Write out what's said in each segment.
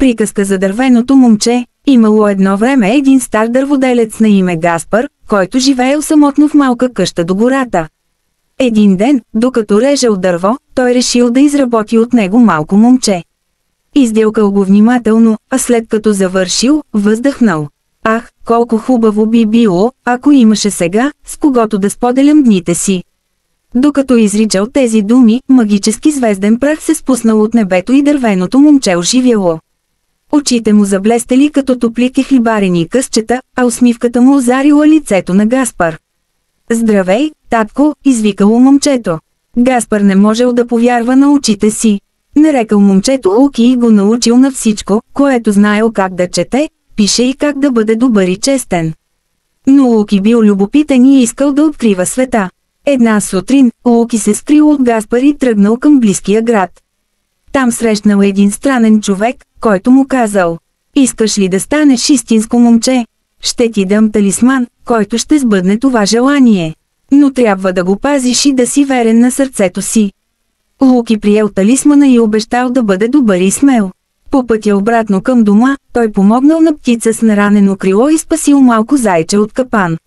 Приказка за дървеното момче. Имало едно време един стар дърводелец на име Гаспар, който живеел самотно в малка къща до гората. Един ден, докато режел дърво, той решил да изработи от него малко момче. Изделкал го внимателно, а след като завършил, въздъхнал. Ах, колко хубаво би било, ако имаше сега, с когото да споделям дните си. Докато изричал тези думи, магически звезден прах се спуснал от небето и дървеното момче оживяло. Очите му заблестели като топли кехлибарени късчета, а усмивката му озарила лицето на Гаспар. «Здравей, татко!» извикало момчето. Гаспар не можел да повярва на очите си. Нарекал момчето Луки и го научил на всичко, което знаел как да чете, пише и как да бъде добър и честен. Но Луки бил любопитен и искал да открива света. Една сутрин, Луки се скрил от Гаспар и тръгнал към близкия град. Там срещнал един странен човек, който му казал: «Искаш ли да станеш истинско момче? Ще ти дам талисман, който ще сбъдне това желание. Но трябва да го пазиш и да си верен на сърцето си». Луки приел талисмана и обещал да бъде добър и смел. По пътя обратно към дома, той помогнал на птица с наранено крило и спасил малко зайче от капан.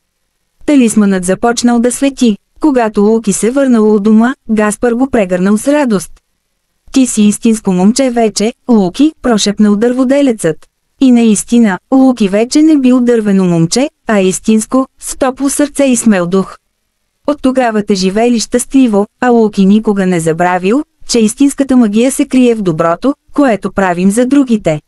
Талисманът започнал да свети. Когато Луки се върнал от дома, Гаспар го прегърнал с радост. «Ти си истинско момче вече, Луки», прошепнал дърводелецът. И наистина, Луки вече не бил дървено момче, а истинско, с топло сърце и смел дух. От тогава те живели щастливо, а Луки никога не забравил, че истинската магия се крие в доброто, което правим за другите.